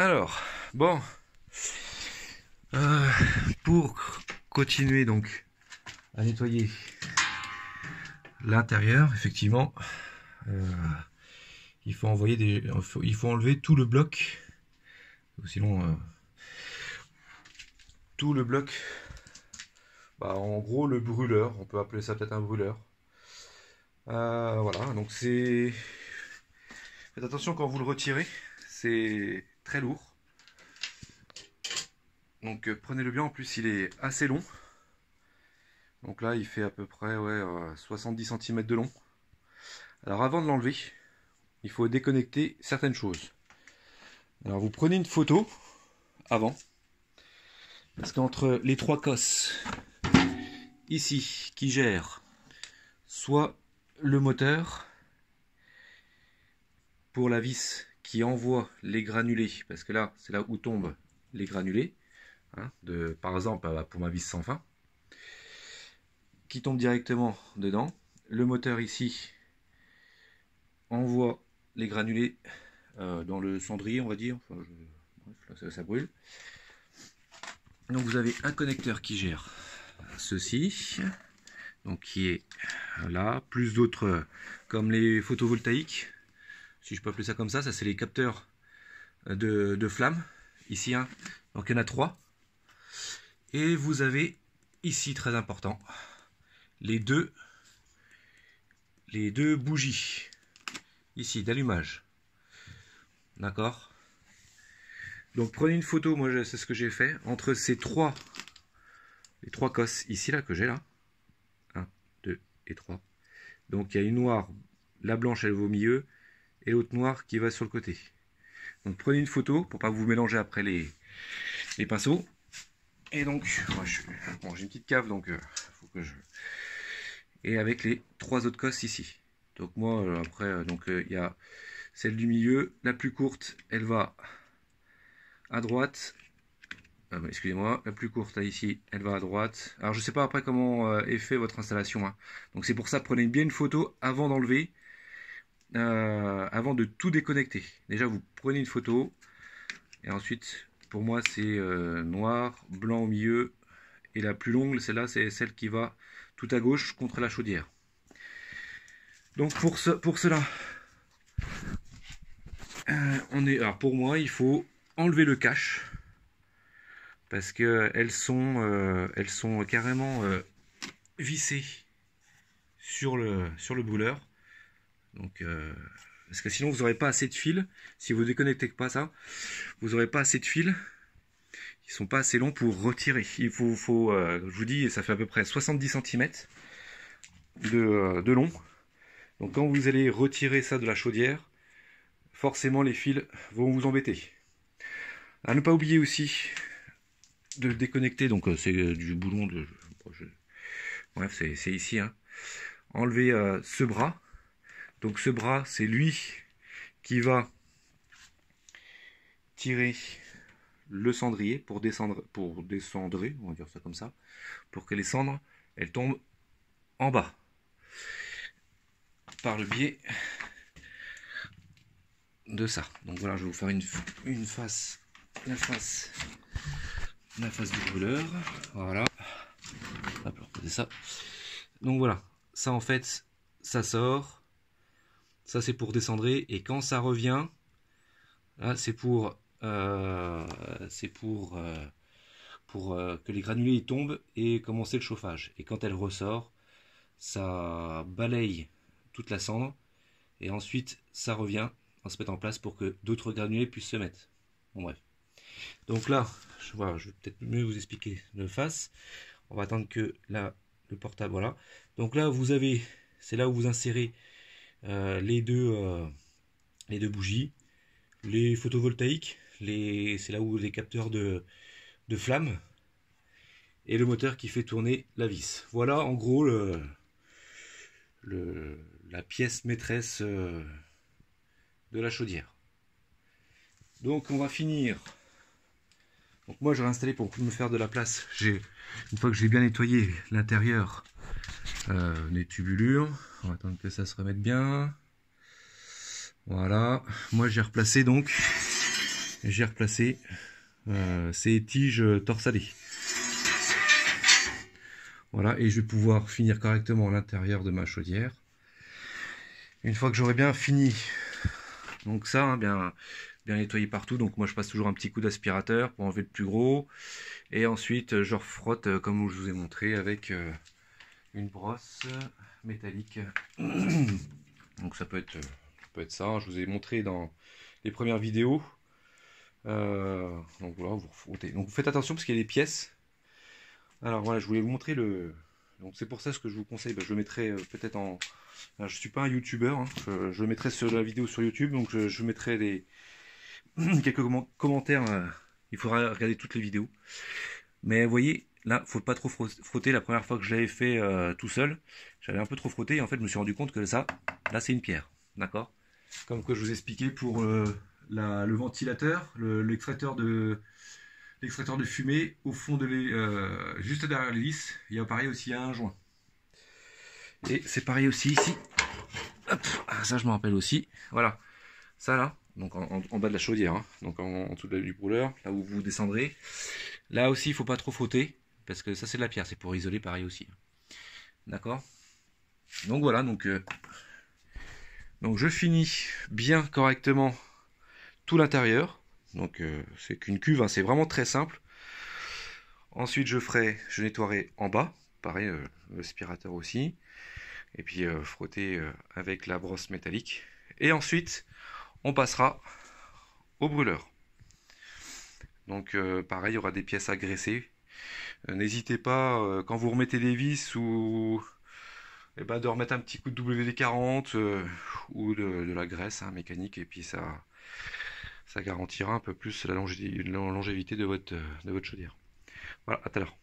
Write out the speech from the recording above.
Alors, bon, euh, pour continuer donc à nettoyer l'intérieur, effectivement, euh, il faut enlever tout le bloc, sinon tout le bloc, en gros le brûleur, on peut appeler ça peut-être un brûleur. Voilà, donc faites attention quand vous le retirez, c'est très lourd. Donc prenez-le bien, en plus il est assez long. Donc là il fait à peu près 70 cm de long. Alors avant de l'enlever, il faut déconnecter certaines choses. Alors vous prenez une photo avant, parce qu'entre les trois cosses ici qui gèrent soit le moteur pour la vis qui envoie les granulés, parce que là c'est là où tombent les granulés, hein, par exemple pour ma vis sans fin, qui tombe directement dedans. Le moteur ici envoie les granulés dans le cendrier, on va dire. Enfin, bref, là, ça brûle. Donc vous avez un connecteur qui gère ceci, donc qui est là, plus d'autres comme les photovoltaïques, si je peux appeler ça comme ça c'est les capteurs de flammes, ici, hein. Donc il y en a 3. Et vous avez ici, très important, les deux bougies, ici, d'allumage. D'accord? Donc prenez une photo, moi c'est ce que j'ai fait, entre les trois cosses ici là que j'ai là. 1, 2 et 3. Donc il y a une noire, la blanche elle va au milieu, et l'autre noire qui va sur le côté. Donc prenez une photo pour pas vous mélanger après les pinceaux. Et donc, moi j'ai une petite cave, donc faut que je... Et avec les 3 autres cosses ici. Donc moi après, il y a celle du milieu, la plus courte, elle va à droite. Excusez-moi, la plus courte là, ici, elle va à droite. Alors je sais pas après comment est fait votre installation, hein. Donc c'est pour ça, prenez bien une photo avant d'enlever, avant de tout déconnecter. Déjà vous prenez une photo, et ensuite pour moi c'est noir, blanc au milieu, et la plus longue, celle-là, c'est celle qui va tout à gauche contre la chaudière. Donc pour cela, alors pour moi il faut enlever le cache, parce que elles sont carrément vissées sur le brûleur. Donc parce que sinon vous n'aurez pas assez de fil. Si vous déconnectez pas ça, vous n'aurez pas assez de fil. Ils sont pas assez longs pour retirer. Il faut je vous dis, ça fait à peu près 70 cm de long. Donc quand vous allez retirer ça de la chaudière, forcément les fils vont vous embêter. À ne pas oublier aussi de déconnecter, donc c'est du boulon de... Bref, c'est ici, hein. Enlever ce bras. Donc ce bras, c'est lui qui va tirer le cendrier pour descendrer, on va dire ça comme ça, pour que les cendres, elles tombent en bas. Par le biais de ça. Donc voilà, je vais vous faire une face, la face du brûleur. Voilà. Hop, alors, c'est ça. Donc voilà, ça en fait, ça sort. Ça c'est pour descendrer, et quand ça revient, là c'est pour que les granulés tombent et commencer le chauffage. Et quand elle ressort, ça balaye toute la cendre, et ensuite ça revient en se mettre en place pour que d'autres granulés puissent se mettre. Bon bref. Donc là, je vais peut-être mieux vous expliquer de face. On va attendre que là, le portable, voilà. Donc là, vous avez, c'est là où vous insérez les deux bougies, les photovoltaïques, c'est là où les capteurs de flammes, et le moteur qui fait tourner la vis. Voilà en gros la pièce maîtresse de la chaudière. Donc on va finir. Donc moi je vais installer pour me faire de la place. Une fois que j'ai bien nettoyé l'intérieur des tubulures, on va attendre que ça se remette bien. Voilà, moi j'ai replacé donc j'ai replacé ces tiges torsadées. Voilà, et je vais pouvoir finir correctement l'intérieur de ma chaudière. Une fois que j'aurai bien fini, donc ça, hein, bien nettoyé partout. Donc moi je passe toujours un petit coup d'aspirateur pour enlever le plus gros. Et ensuite je refrotte comme je vous ai montré avec une brosse métallique. Donc ça peut être ça. Je vous ai montré dans les premières vidéos. Donc voilà, vous refrottez. Donc vous faites attention parce qu'il y a des pièces. Alors voilà, je voulais vous montrer le. Donc c'est pour ça ce que je vous conseille. Je le mettrai peut-être en. Alors, je suis pas un youtubeur. Hein. Je le mettrai sur la vidéo sur YouTube. Donc je mettrai des quelques commentaires. Il faudra regarder toutes les vidéos. Mais vous voyez, là, faut pas trop frotter. La première fois que je l'avais fait tout seul, j'avais un peu trop frotté. Et en fait, je me suis rendu compte que ça, là, c'est une pierre. D'accord? Comme que je vous expliquais pour le ventilateur, l'extracteur de fumée au fond de juste derrière l'hélice. Il y a pareil aussi, il y a un joint. Et c'est pareil aussi ici. Hop, ça je me rappelle aussi. Voilà, ça là, donc en bas de la chaudière, hein. Donc en dessous du brûleur, là où vous descendrez. Là aussi, il faut pas trop frotter parce que ça c'est de la pierre, c'est pour isoler pareil aussi. D'accord. Donc voilà, donc je finis bien correctement tout l'intérieur. Donc c'est qu'une cuve, hein, c'est vraiment très simple. Ensuite je nettoierai en bas, pareil, l'aspirateur aussi. Et puis frotter avec la brosse métallique. Et ensuite on passera au brûleur. Donc pareil, il y aura des pièces à graisser. N'hésitez pas quand vous remettez des vis ou de remettre un petit coup de WD-40 ou de la graisse, hein, mécanique, et puis ça garantira un peu plus la longévité de votre chaudière. Voilà, à tout à l'heure.